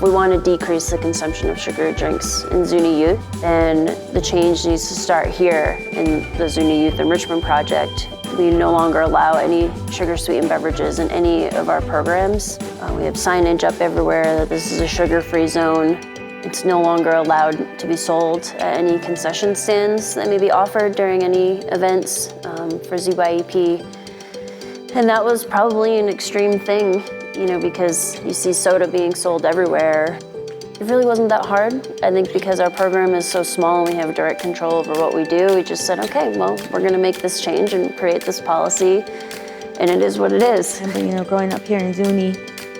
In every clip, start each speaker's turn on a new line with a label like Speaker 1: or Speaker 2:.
Speaker 1: we want to decrease the consumption of sugary drinks in Zuni youth, then the change needs to start here in the Zuni Youth Enrichment Project. We no longer allow any sugar-sweetened beverages in any of our programs. We have signage up everywhere that this is a sugar-free zone. It's no longer allowed to be sold at any concession stands that may be offered during any events for ZYEP. And that was probably an extreme thing, you know, because you see soda being sold everywhere. It really wasn't that hard. I think because our program is so small and we have direct control over what we do, we just said, okay, well, we're gonna make this change and create this policy, and it is what it is.
Speaker 2: But, you know, growing up here in Zuni,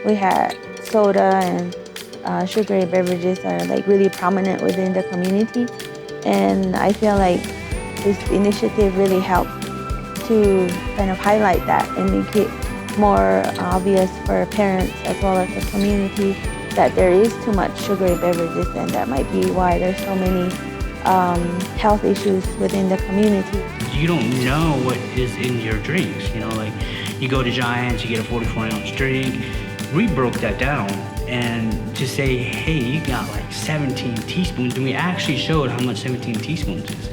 Speaker 2: we had soda and sugary beverages that are like really prominent within the community. And I feel like this initiative really helped to kind of highlight that and make it more obvious for parents as well as the community that there is too much sugary beverages, and that might be why there's so many health issues within the community.
Speaker 3: You don't know what is in your drinks, you know, like you go to Giants, you get a 44-ounce drink. We broke that down and to say, hey, you got like 17 teaspoons, and we actually showed how much 17 teaspoons is.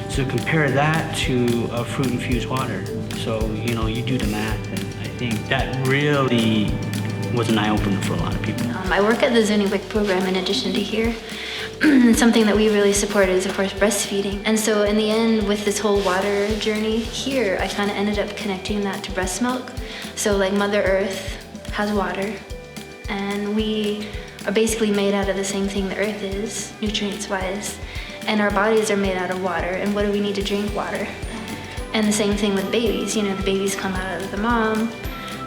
Speaker 3: So compare that to a fruit-infused water. So, you know, you do the math, and I think that really was an eye-opener for a lot of people.
Speaker 4: I work at the ZYEP program in addition to here. Something that we really support is, of course, breastfeeding. And so in the end, with this whole water journey here, I kind of ended up connecting that to breast milk. So like Mother Earth has water, and we are basically made out of the same thing the earth is, nutrients-wise. And our bodies are made out of water, and what do we need to drink? Water. And the same thing with babies. You know, the babies come out of the mom,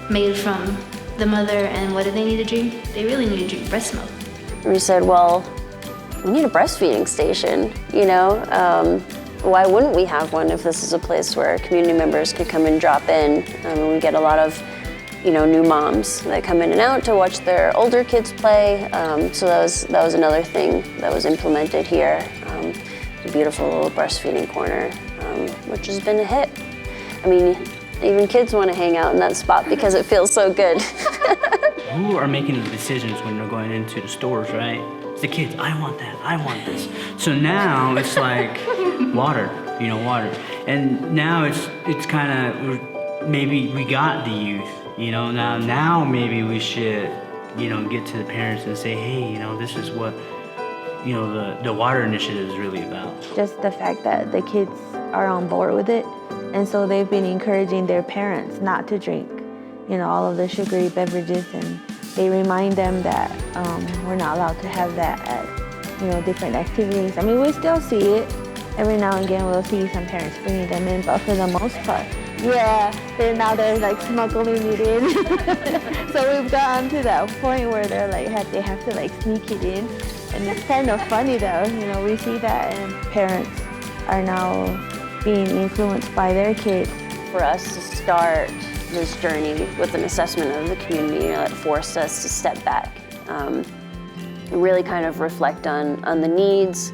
Speaker 4: made from the mother, and what do they need to drink? They really need to drink breast milk.
Speaker 1: We said, well, we need a breastfeeding station, you know? Why wouldn't we have one if this is a place where community members could come and drop in? We get a lot of, you know, new moms that come in and out to watch their older kids play. So that was another thing that was implemented here. A beautiful little breastfeeding corner, which has been a hit. I mean, even kids want to hang out in that spot because it feels so good.
Speaker 3: Who are making the decisions when they're going into the stores, right? It's the kids. I want that. I want this. So now it's like water, you know, water. And now it's kind of, maybe we got the youth, you know, now maybe we should, you know, get to the parents and say, hey, you know, this is what, you know, the water initiative is really about.
Speaker 2: Just the fact that the kids are on board with it, and so they've been encouraging their parents not to drink, you know, all of the sugary beverages, and they remind them that we're not allowed to have that at, you know, different activities. I mean, we still see it. Every now and again, we'll see some parents bringing them in, but for the most part, yeah, they're like smuggling it in. So we've gotten to that point where they're like, they have to like sneak it in. And it's kind of funny though, you know, we see that, and parents are now being influenced by their kids.
Speaker 1: For us to start this journey with an assessment of the community, you know, that forced us to step back and really kind of reflect on the needs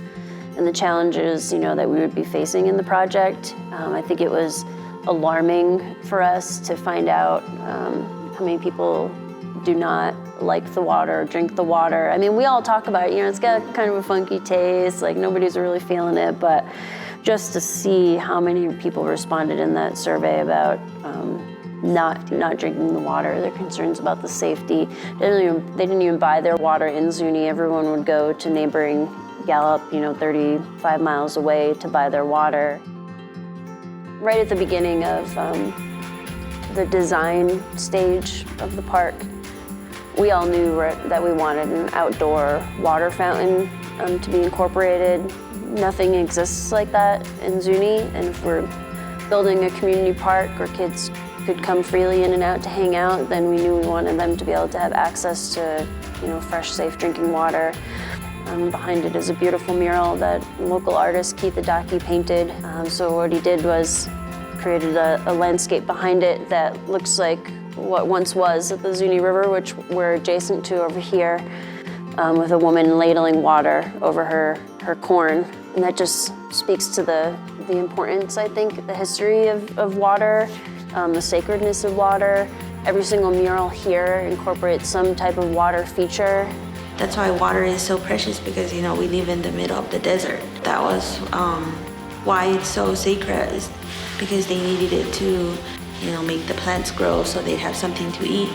Speaker 1: and the challenges, you know, that we would be facing in the project. I think it was alarming for us to find out how many people do not like the water, drink the water. I mean, we all talk about it, you know, it's got kind of a funky taste, like nobody's really feeling it, but just to see how many people responded in that survey about not drinking the water, their concerns about the safety. They didn't even buy their water in Zuni. Everyone would go to neighboring Gallup, you know, 35 miles away to buy their water. Right at the beginning of the design stage of the park, we all knew that we wanted an outdoor water fountain to be incorporated. Nothing exists like that in Zuni, and if we're building a community park where kids could come freely in and out to hang out, then we knew we wanted them to be able to have access to, you know, fresh, safe drinking water. Behind it is a beautiful mural that local artist Keith Adaki painted. So what he did was created a landscape behind it that looks like what once was at the Zuni River, which we're adjacent to over here, with a woman ladling water over her corn. And that just speaks to the importance, I think, the history of water, the sacredness of water. Every single mural here incorporates some type of water feature.
Speaker 2: That's why water is so precious, because we live in the middle of the desert. That was why it's so sacred, is because they needed it to make the plants grow so they'd have something to eat,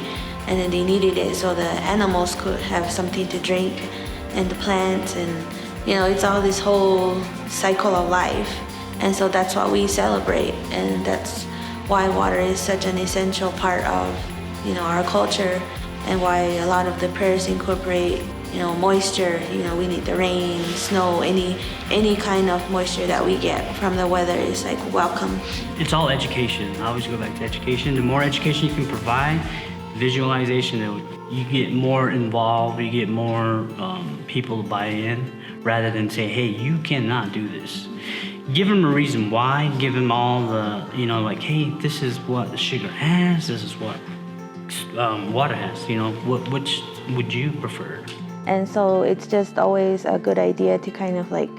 Speaker 2: and then they needed it so the animals could have something to drink, and the plants, and it's all this whole cycle of life. And so that's what we celebrate, and that's why water is such an essential part of our culture, and why a lot of the prayers incorporate moisture. We need the rain, snow, any kind of moisture that we get from the weather is like welcome.
Speaker 3: It's all education. I always go back to education. The more education you can provide, visualization, you get more involved, you get more people to buy in, rather than say, hey, you cannot do this. Give them a reason why, give them all the, like, hey, this is what sugar has, this is what water has, which would you prefer?
Speaker 2: And so it's just always a good idea to kind of like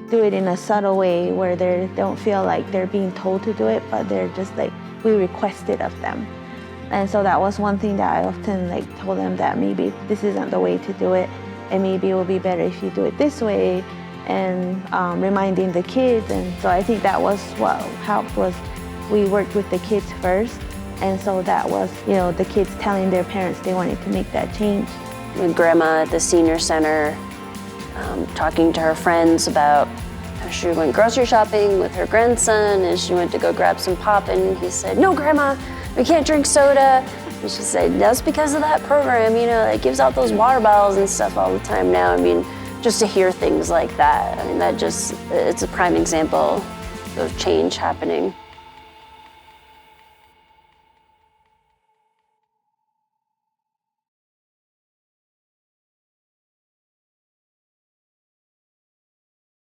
Speaker 2: do it in a subtle way where they don't feel like they're being told to do it, but they're just like, we request it of them. And so that was one thing that I often told them, that maybe this isn't the way to do it, and maybe it will be better if you do it this way, and reminding the kids. And so I think that was what helped, was we worked with the kids first, and so that was the kids telling their parents they wanted to make that change.
Speaker 1: With Grandma at the senior center, talking to her friends about how she went grocery shopping with her grandson, and she went to go grab some pop, and he said, "No, Grandma, we can't drink soda." And she said, "That's because of that program, it gives out those water bottles and stuff all the time now." Just to hear things like that, it's a prime example of change happening.